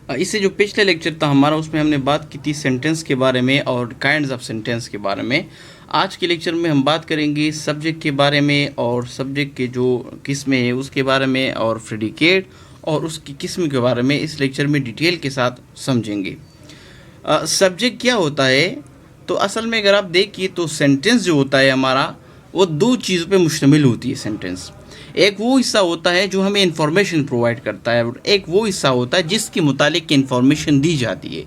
इससे जो पिछले लेक्चर था हमारा, उसमें हमने बात की थी सेंटेंस के बारे में और काइंड्स ऑफ सेंटेंस के बारे में। आज के लेक्चर में हम बात करेंगे सब्जेक्ट के बारे में और सब्जेक्ट के जो किस्में हैं उसके बारे में और प्रेडिकेट और उसकी किस्म के बारे में इस लेक्चर में डिटेल के साथ समझेंगे। सब्जेक्ट क्या होता है? तो असल में अगर आप देखिए तो सेंटेंस जो होता है हमारा, वो दो चीज़ों पे मुश्तमिल होती है सेंटेंस। एक वो हिस्सा होता है जो हमें इंफॉर्मेशन प्रोवाइड करता है और एक वो हिस्सा होता है जिसके मुतालिक इंफॉर्मेशन दी जाती है।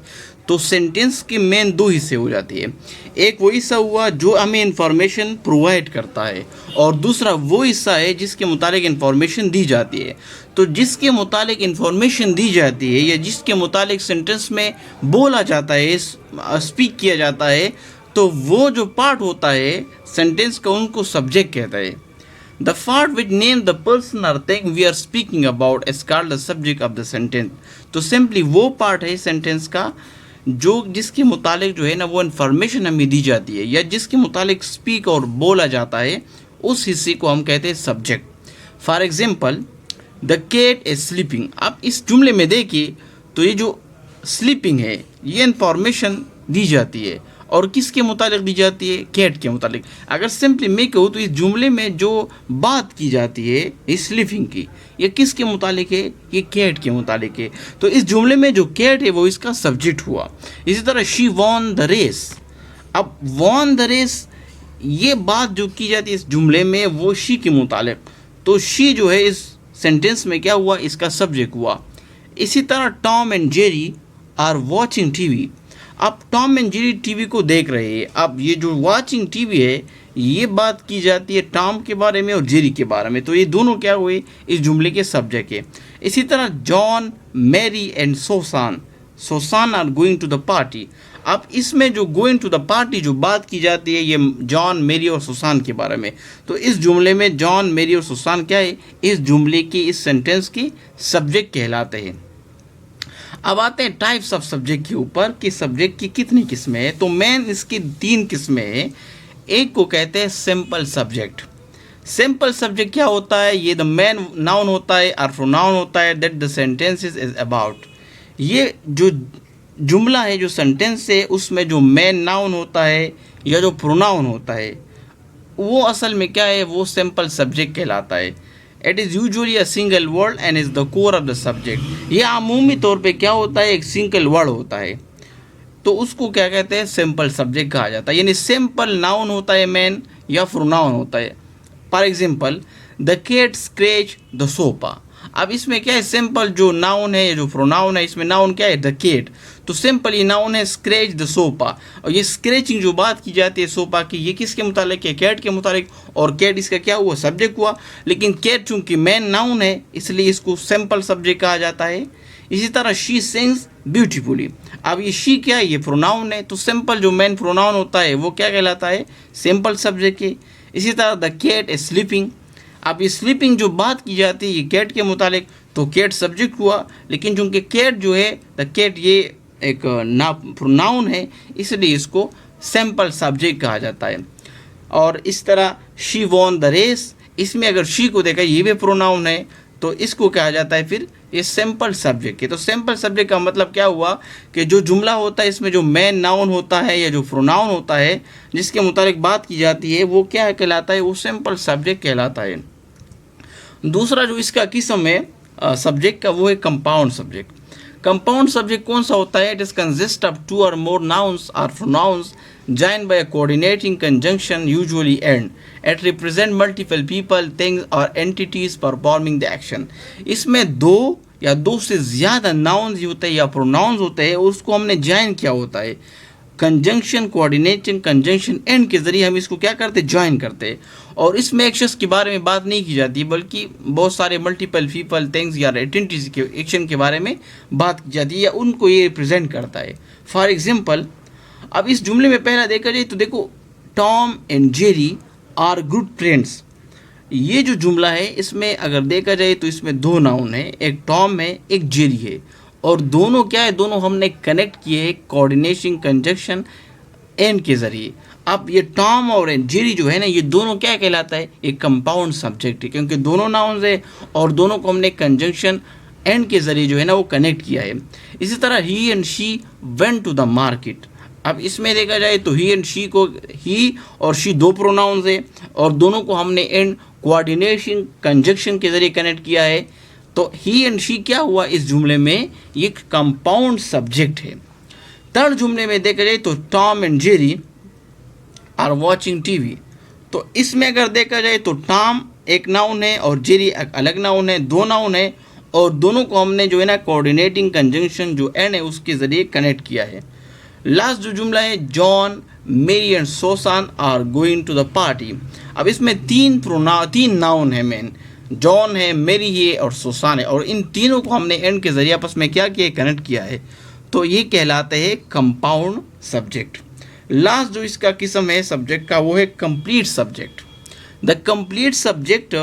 तो सेंटेंस के मेन दो हिस्से हो जाती है। एक वो हिस्सा हुआ जो हमें इंफॉर्मेशन प्रोवाइड करता है और दूसरा वो हिस्सा है जिसके मुतालिक इंफॉर्मेशन दी जाती है। तो जिसके मुतालिक इंफॉर्मेशन दी जाती है या जिसके मुतालिक सेंटेंस में बोला जाता है, स्पीक किया जाता है, तो वो जो पार्ट होता है सेंटेंस का, उनको सब्जेक्ट कहता है। The part which name the person or thing we are speaking about is called the subject of the sentence. तो सिंपली वो पार्ट है सेंटेंस का जो जिसके मुतालिक जो है ना वो इन्फॉर्मेशन हमें दी जाती है या जिसके मुतालिक स्पीक और बोला जाता है, उस हिस्से को हम कहते हैं subject. For example, the cat is sleeping. आप इस जुमले में देखिए तो ये जो स्लीपिंग है ये इन्फॉर्मेशन दी जाती है और किसके मुतालिक दी जाती है? कैट के मुतालिक। अगर सिंपली मैं कहूँ तो इस जुमले में जो बात की जाती है इस स्लीपिंग की, ये किसके मुतालिक है? ये कैट के मुतालिक है। तो इस जुमले में जो कैट है वो इसका सब्जेक्ट हुआ। इसी तरह शी वॉन द रेस। अब वॉन द रेस, ये बात जो की जाती है इस जुमले में वो शी के मुतालिक, तो शी जो है इस सेंटेंस में क्या हुआ? इसका सब्जेक्ट हुआ। इसी तरह Tom and Jerry are watching TV. अब टॉम एंड जेरी टीवी को देख रहे हैं। अब ये जो वॉचिंग टीवी है ये बात की जाती है टॉम के बारे में और जेरी के बारे में, तो ये दोनों क्या हुए? इस जुमले के सब्जेक्ट है। इसी तरह John, Mary and Susan are going to the party. अब इसमें जो गोइंग टू द पार्टी जो बात की जाती है ये जॉन, मैरी और सुसान के बारे में, तो इस जुमले में जॉन, मैरी और सुसान क्या है? इस जुमले की, इस सेंटेंस की सब्जेक्ट कहलाते हैं। अब आते हैं टाइप्स ऑफ सब्जेक्ट के ऊपर कि सब्जेक्ट की कितनी किस्में हैं। तो मेन इसकी तीन किस्में हैं। एक को कहते हैं सिंपल सब्जेक्ट। सिंपल सब्जेक्ट क्या होता है? ये द मेन नाउन होता है और प्रोनाउन होता है that the sentence is about. ये जो जुमला है, जो सेंटेंस है, उसमें जो मेन नाउन होता है या जो प्रोनाउन होता है वो असल में क्या है? वो सिंपल सब्जेक्ट कहलाता है। It is usually a single word and is the core of the subject. ये अमूमी तौर पे क्या होता है? एक सिंगल वर्ड होता है, तो उसको क्या कहते हैं? सिंपल सब्जेक्ट कहा जाता है। यानी सिंपल नाउन होता है मेन या प्रोनाउन होता है। For example, the cat scratch the sofa. अब इसमें क्या है? सिंपल जो नाउन है, जो प्रोनाउन है, इसमें नाउन क्या है? The cat. तो सिंपल ये नाउन है स्क्रैच द सोफा, और ये स्क्रैचिंग जो बात की जाती है सोफा की, ये किसके मुतालिक है? कैट के मुतालिक। और कैट इसका क्या हुआ? सब्जेक्ट हुआ। लेकिन कैट चूंकि मेन नाउन है इसलिए इसको सिंपल सब्जेक्ट कहा जाता है। इसी तरह शी सिंग्स ब्यूटीफुली। अब ये शी क्या है? ये प्रोनाउन है, तो सिंपल जो मेन प्रोनाउन होता है वो क्या कहलाता है? सिंपल सब्जेक्ट है। इसी तरह द कैट इज स्लीपिंग। अब ये स्लीपिंग जो बात की जाती है ये कैट के मुतालिक, तो कैट सब्जेक्ट हुआ। लेकिन चूंकि कैट जो है, द कैट, ये एक प्रोनाउन है इसलिए इसको सिंपल सब्जेक्ट कहा जाता है। और इस तरह शी वॉन द रेस, इसमें अगर शी को देखा ये भी प्रोनाउन है तो इसको कहा जाता है फिर ये सिंपल सब्जेक्ट है। तो सिंपल सब्जेक्ट का मतलब क्या हुआ कि जो जुमला होता है इसमें जो मेन नाउन होता है या जो प्रोनाउन होता है जिसके मुतालिक बात की जाती है वो क्या कहलाता है? वो सिंपल सब्जेक्ट कहलाता है। दूसरा जो इसका किस्म है सब्जेक्ट का वो है कंपाउंड सब्जेक्ट। कंपाउंड सब्जेक्ट कौन सा होता है? It is consist of two और मोर नाउन्स और pronouns joined by a coordinating conjunction, usually end. It represent multiple people, things or entities performing the action. इसमें दो या दो से ज़्यादा नाउन्स होते हैं या प्रोनाउंस होते हैं, उसको हमने ज्वाइन किया होता है। कंजंक्शन, कोऑर्डिनेशन, कंजंक्शन एंड के ज़रिए हम इसको क्या करते हैं? ज्वाइन करते हैं। और इसमें एक शख्स के बारे में बात नहीं की जाती बल्कि बहुत सारे मल्टीपल पीपल, थिंग्स या एंटिटीज के एक्शन के बारे में बात की जाती है या उनको ये रिप्रेजेंट करता है। फॉर एग्जाम्पल, अब इस जुमले में पहला देखा जाए तो देखो, Tom and Jerry are good friends. ये जो जुमला है इसमें अगर देखा जाए तो इसमें दो नाउन है, एक टॉम है, एक जेरी है, और दोनों क्या है? दोनों हमने कनेक्ट किए हैं कोऑर्डिनेशन, कंजंक्शन एंड के ज़रिए। अब ये टॉम और जेरी जो है ना, ये दोनों क्या कहलाता है? एक कंपाउंड सब्जेक्ट है, क्योंकि दोनों नाउन्स है और दोनों को हमने कंजंक्शन एंड के ज़रिए जो है ना वो कनेक्ट किया है। इसी तरह ही and she went to the market. अब इसमें देखा जाए तो ही एंड शी को, ही और शी दो प्रोनाउंस है और दोनों को हमने एंड कोऑर्डिनेशन कंजक्शन के ज़रिए कनेक्ट किया है। तो ही एंड शी क्या हुआ इस जुमले में, ये कंपाउंड सब्जेक्ट है। थर्ड जुमले में देखा जाए तो Tom and Jerry are watching TV. तो इसमें अगर देखा जाए तो टॉम एक नाउन है और जेरी एक अलग नाउन है, दो नाउन है और दोनों को हमने जो है ना कोऑर्डिनेटिंग कंजंक्शन जो एन है उसके ज़रिए कनेक्ट किया है। लास्ट जो जुमला है John Mary and Susan are going to the party. अब इसमें तीन नाउन है मेन, जॉन है, मेरी है और सोसान है, और इन तीनों को हमने एंड के ज़रिए आपस में क्या किया, कनेक्ट किया है। तो ये कहलाते हैं कंपाउंड सब्जेक्ट। लास्ट जो इसका किस्म है सब्जेक्ट का वो है complete subject. The complete subject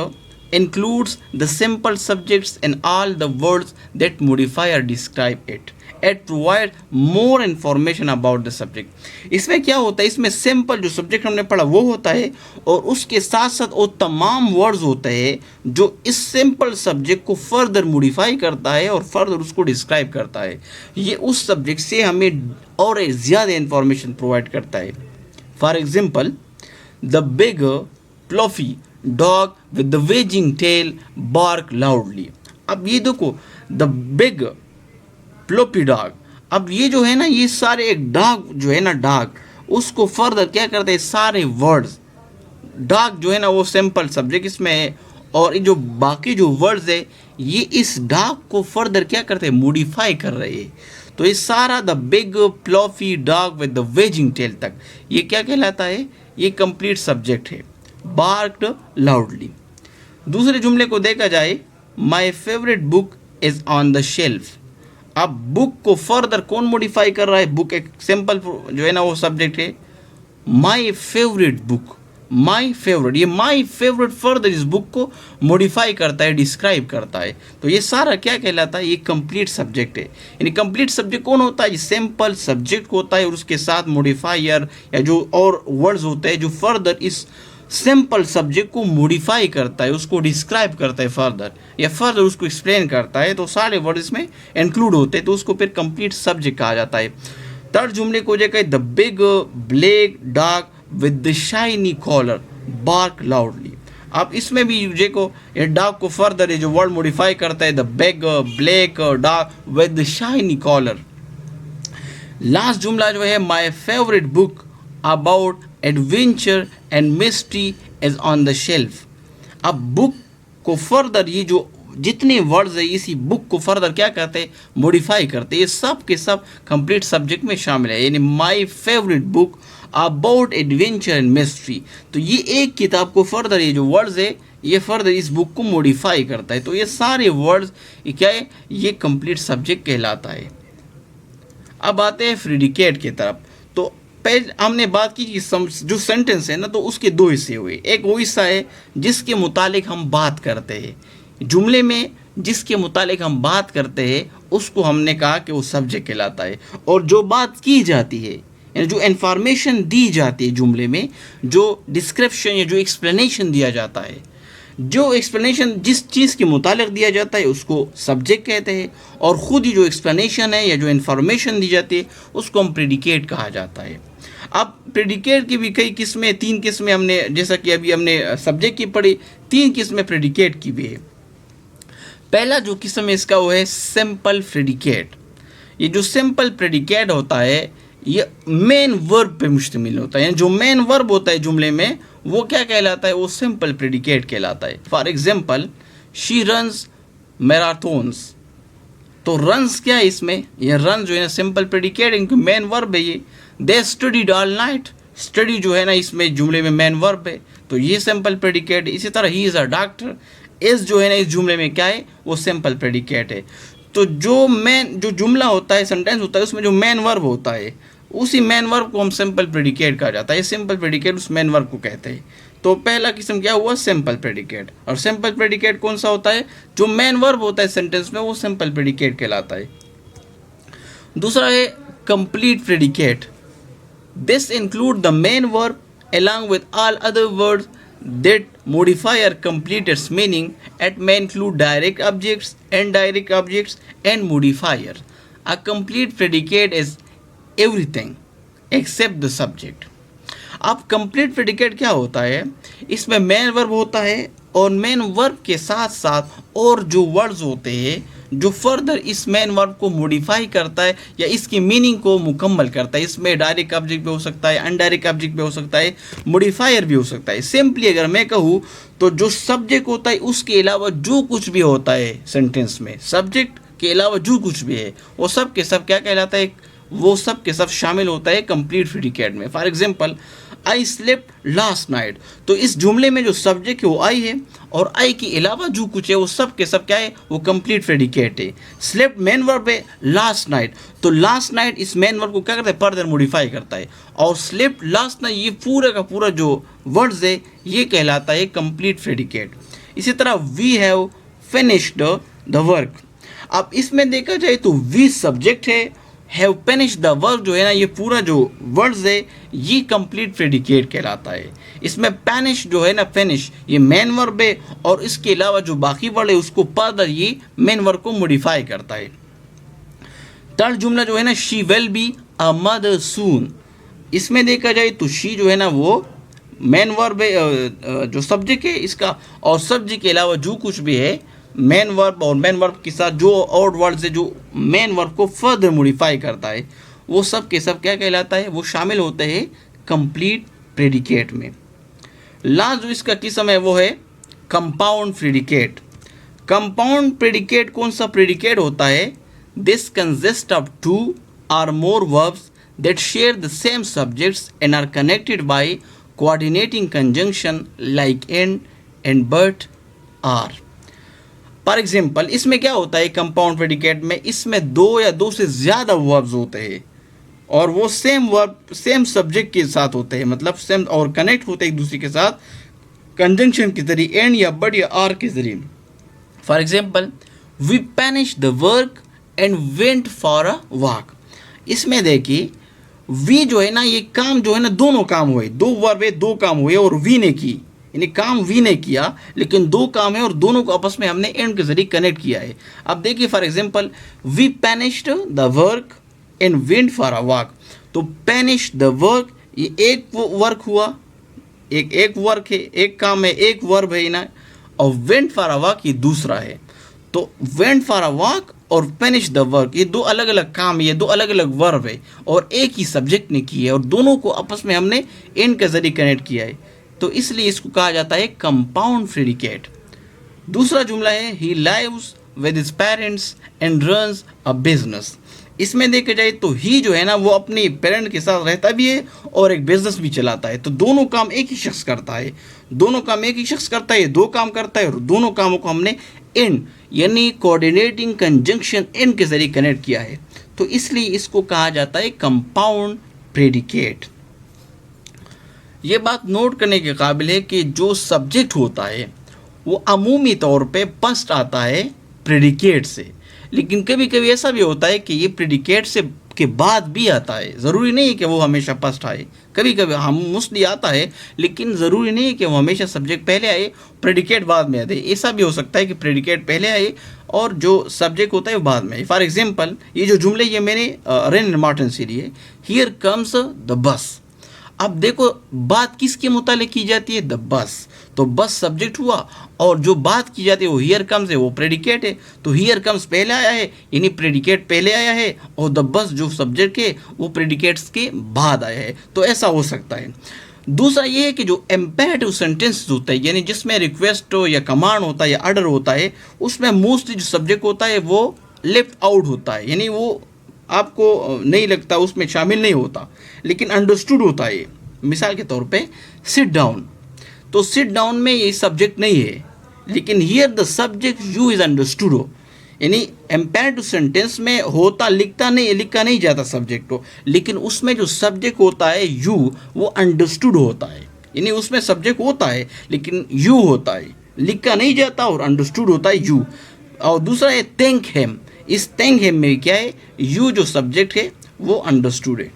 includes the simple subjects and all the words that modify or describe it. It provide more information about the subject. इसमें क्या होता है, इसमें सिंपल जो सब्जेक्ट हमने पढ़ा वो होता है और उसके साथ साथ वो तमाम वर्ड्स होते हैं जो इस सिंपल सब्जेक्ट को फर्दर मॉडिफाई करता है और फर्दर उसको डिस्क्राइब करता है। ये उस सब्जेक्ट से हमें और ज़्यादा इंफॉर्मेशन प्रोवाइड करता है। For example the big fluffy dog with the wagging tail bark loudly. अब ये देखो द बिग फ्लॉपी डॉग, अब ये जो है ना ये सारे एक डॉग जो है ना डॉग उसको फर्दर क्या करते हैं, सारे वर्ड्स, डॉग जो है ना वो सिंपल सब्जेक्ट इसमें है और ये जो बाकी जो वर्ड्स है ये इस डॉग को फर्दर क्या करते हैं, मॉडिफाई कर रहे हैं। तो ये सारा the big fluffy dog with the wagging tail तक ये क्या कहलाता है, ये कंप्लीट सब्जेक्ट है। Barked loudly. दूसरे जुमले को देखा जाए my favourite book is on the shelf. अब बुक को फर्दर कौन मॉडिफाई कर रहा है, बुक एक सिंपल जो है ना वो सब्जेक्ट है। My favourite book, my favourite, ये माई फेवरेट फर्दर इस बुक को मॉडिफाई करता है, डिस्क्राइब करता है। तो ये सारा क्या कहलाता है, ये कंप्लीट सब्जेक्ट है। यानी कंप्लीट सब्जेक्ट कौन होता है, ये सिंपल सब्जेक्ट होता है और उसके साथ मॉडिफायर या जो और वर्ड्स होते हैं जो फर्दर इस सिंपल सब्जेक्ट को मॉडिफाई करता है, उसको डिस्क्राइब करता है फर्दर या फर्दर उसको एक्सप्लेन करता है। तो सारे वर्ड इसमें इंक्लूड होते हैं, तो उसको फिर कंप्लीट सब्जेक्ट कहा जाता है। थर्ड जुमले को जो the big black dog with the shiny collar bark loudly. अब इसमें भी देखो ये डॉग को फर्दर ये जो वर्ड मॉडिफाई करता है, the big black dog with the shiny collar. Last जुमला जो है my favourite book about adventure and mystery is on the shelf. अब बुक को फर्दर ये जो जितने वर्ड्स है इसी बुक को फर्दर क्या करते हैं, मॉडिफाई करते हैं। ये सब के सब कंप्लीट सब्जेक्ट में शामिल है। यानी my favourite book about adventure and mystery, तो ये एक किताब को फर्दर ये जो वर्ड्स है ये फर्दर इस बुक को मॉडिफाई करता है। तो ये सारे वर्ड्स ये क्या है, ये कंप्लीट सब्जेक्ट कहलाता है। अब आते हैं प्रेडिकेट की तरफ। तो पहले हमने बात की कि जो सेंटेंस है ना तो उसके दो हिस्से हुए। एक वो हिस्सा है जिसके मुतालिक हम बात करते हैं, जुमले में जिसके मुतालिक हम बात करते हैं उसको हमने कहा कि वो सब्जेक्ट कहलाता है। और जो बात की जाती है यानी जो इन्फॉर्मेशन दी जाती है जुमले में, जो डिस्क्रिप्शन या जो एक्सप्लेनेशन दिया जाता है, जो एक्सप्लेनेशन जिस चीज़ के मुतालिक दिया जाता है उसको सब्जेक्ट कहते हैं और ख़ुद ही जो एक्सप्लेनेशन है या जो इन्फॉर्मेशन दी जाती है उसको हम प्रेडिकेट कहा जाता है। अब प्रेडिकेट की भी कई किस्में, 3 किस्में हमने, जैसा कि अभी हमने सब्जेक्ट की पढ़ी, 3 किस्में प्रेडिकेट की भी है। पहला जो किस्म है इसका वो है सिंपल प्रेडिकेट। ये जो सिंपल प्रेडिकेट होता है ये मेन वर्ब पे मुश्तमिल होता है। यानी जो मेन वर्ब होता है जुमले में वो क्या कहलाता है, वो सिंपल प्रेडिकेट कहलाता है। For example she runs marathons, तो रन्स क्या है इसमें, ये रन जो है ना सिंपल प्रेडिकेट इनकी मेन वर्ब है ये। दे स्टडीड ऑल नाइट, स्टडी जो है ना इसमें जुमले में मेन वर्ब है तो ये सिंपल प्रेडिकेट है। इसी तरह ही इज़ अ डॉक्टर, इस जो है ना इस जुमले में क्या है वो सिंपल प्रेडिकेट है। तो जो जुमला होता है, सेंटेंस होता है, उसमें जो मेन वर्ब होता है उसी मेन वर्ब को हम सिंपल प्रेडिकेट कहा जाता है। सिंपल प्रेडिकेट उस मेन वर्ब को कहते हैं। तो पहला किस्म क्या हुआ, सिंपल प्रेडिकेट। और सिंपल प्रेडिकेट कौन सा होता है, जो मेन वर्ब होता है सेंटेंस में वो सिंपल प्रेडिकेट कहलाता है। दूसरा है complete predicate. This include the main verb along with all other words that modify or complete its meaning. It may include direct objects, indirect objects, and modifier. A complete predicate is everything except the subject. अब complete predicate क्या होता है, इसमें main verb होता है और main verb के साथ साथ और जो वर्ड्स होते हैं जो फर्दर इस मेन वर्ब को मॉडिफाई करता है या इसकी मीनिंग को मुकम्मल करता है. इसमें डायरेक्ट ऑब्जेक्ट भी हो सकता है, अनडायरेक्ट ऑब्जेक्ट भी हो सकता है, मॉडिफायर भी हो सकता है. सिंपली अगर मैं कहूँ तो जो सब्जेक्ट होता है उसके अलावा जो कुछ भी होता है सेंटेंस में, सब्जेक्ट के अलावा जो कुछ भी है वो सब के सब क्या कहलाता है, वो सब के सब शामिल होता है कंप्लीट प्रेडिकेट में. For example I slept last night, तो इस जुमले में जो सब्जेक्ट है वो आई है और आई के अलावा जो कुछ है वो सब के सब क्या है, वो कंप्लीट प्रेडिकेट है. स्लेप्ट मेन वर्ब है, लास्ट नाइट तो लास्ट नाइट इस मेन वर्ब को क्या करता है, फर्दर मॉडिफाई करता है. और स्लेप्ट लास्ट नाइट ये पूरा का पूरा जो वर्ड्स है ये कहलाता है कंप्लीट प्रेडिकेट. इसी तरह we have finished the work. अब इसमें देखा जाए तो वी सब्जेक्ट है, हैव फिनिश्ड द वर्क जो है ना ये पूरा जो वर्ड्स है ये कंप्लीट प्रेडिकेट कहलाता है. इसमें फिनिश जो है ना, फिनिश ये मेन वर्ब है और इसके अलावा जो बाकी वर्ड है उसको फर्दर ये मेन वर्ब को मॉडिफाई करता है. थर्ड जुमला जो है ना, she will be a mother soon. इसमें देखा जाए तो शी जो है ना वो मेन वर्ब है जो सब्जेक्ट है इसका, और सब्जेक्ट के अलावा जो कुछ भी है मेन वर्ब और मेन वर्ब के साथ जो और वर्ड है जो मेन वर्ब को फर्दर मॉडिफाई करता है वो सब के सब क्या कहलाता है, वो शामिल होते हैं कंप्लीट प्रेडिकेट में. लास्ट जो इसका किस्म है वो है कंपाउंड प्रेडिकेट. कंपाउंड प्रेडिकेट कौन सा प्रेडिकेट होता है, दिस कंसिस्ट ऑफ टू और more verbs that share the same subjects and are connected by coordinating conjunction like and but or. For example इसमें क्या होता है कंपाउंड प्रेडिकेट में, इसमें दो या दो से ज़्यादा वर्ब्स होते हैं और वो सेम वर्ब सेम सब्जेक्ट के साथ होते हैं, मतलब सेम और कनेक्ट होते हैं एक दूसरे के साथ कंजंक्शन के जरिए, एंड या बट या आर के जरिए. For example we finish the work and went for a walk. इसमें देखिए वी जो है ना ये काम जो है ना दोनों काम हुए, दो वर्ब है दो काम हुए और वी ने की, यानी काम वी ने किया लेकिन दो काम है और दोनों को आपस में हमने एंड के जरिए कनेक्ट किया है. अब देखिए for example we finished the work and went for a walk. तो फिनिश द वर्क ये एक वर्क हुआ, एक वर्क है, एक काम है, एक वर्ब है ना, और वेंट फॉर अ वॉक ये दूसरा है. तो वेंट फॉर अ वॉक और फिनिश द वर्क ये दो अलग अलग काम, ये दो अलग अलग वर्ब है और एक ही सब्जेक्ट ने की है और दोनों को आपस में हमने एंड के जरिए कनेक्ट किया है, तो इसलिए इसको कहा जाता है कंपाउंड प्रेडिकेट. दूसरा जुमला है he lives with his parents and runs a business. इसमें देखा जाए तो ही जो है ना वो अपने पेरेंट के साथ रहता भी है और एक बिजनेस भी चलाता है. तो दोनों काम एक ही शख्स करता है, दोनों काम एक ही शख्स करता है, दो काम करता है और दोनों कामों को हमने एंड यानी कोऑर्डिनेटिंग कंजंक्शन एंड के जरिए कनेक्ट किया है, तो इसलिए इसको कहा जाता है कंपाउंड प्रेडिकेट. ये बात नोट करने के काबिल है कि जो सब्जेक्ट होता है वो अमूमी तौर पे फर्स्ट आता है प्रेडिकेट से, लेकिन कभी कभी ऐसा भी होता है कि ये प्रेडिकेट से के बाद भी आता है. ज़रूरी नहीं है कि वो हमेशा फर्स्ट आए, कभी कभी हम मोस्टली आता है लेकिन ज़रूरी नहीं है कि वो हमेशा सब्जेक्ट पहले आए प्रेडिकेट बाद में आए. ऐसा भी हो सकता है कि प्रेडिकेट पहले आए और जो सब्जेक्ट होता है वो बाद में आए. फॉर एग्जांपल ये जो जुमले ये मैंने रेन मार्टिन से लिए, हियर कम्स द बस. अब देखो बात किसके मुतालिक की जाती है, द बस. तो बस सब्जेक्ट हुआ और जो बात की जाती है वो हियर कम्स है, वो प्रेडिकेट है. तो हियर कम्स पहले आया है यानी प्रेडिकेट पहले आया है और द बस जो सब्जेक्ट है वो प्रेडिकेट्स के बाद आया है. तो ऐसा हो सकता है. दूसरा ये है कि जो इम्पेरेटिव सेंटेंस होता है यानी जिसमें रिक्वेस्ट हो या कमांड होता है या ऑर्डर होता है, उसमें मोस्टली जो सब्जेक्ट होता है वो लेफ्ट आउट होता है, यानी वो आपको नहीं लगता उसमें शामिल नहीं होता लेकिन अंडरस्टूड होता है. मिसाल के तौर पे सिट डाउन, तो सिट डाउन में ये सब्जेक्ट नहीं है लेकिन here the subject you is understood हो, यानी इम्पेरेटिव सेंटेंस में होता लिखा नहीं जाता सब्जेक्ट हो, लेकिन उसमें जो सब्जेक्ट होता है यू वो अंडरस्टूड होता है, यानी उसमें सब्जेक्ट होता है लेकिन यू होता है, लिखा नहीं जाता और अंडरस्टूड होता है यू. और दूसरा है थैंक हिम. इस थैंक हिम में क्या है, यू जो सब्जेक्ट है वो अंडरस्टूड है.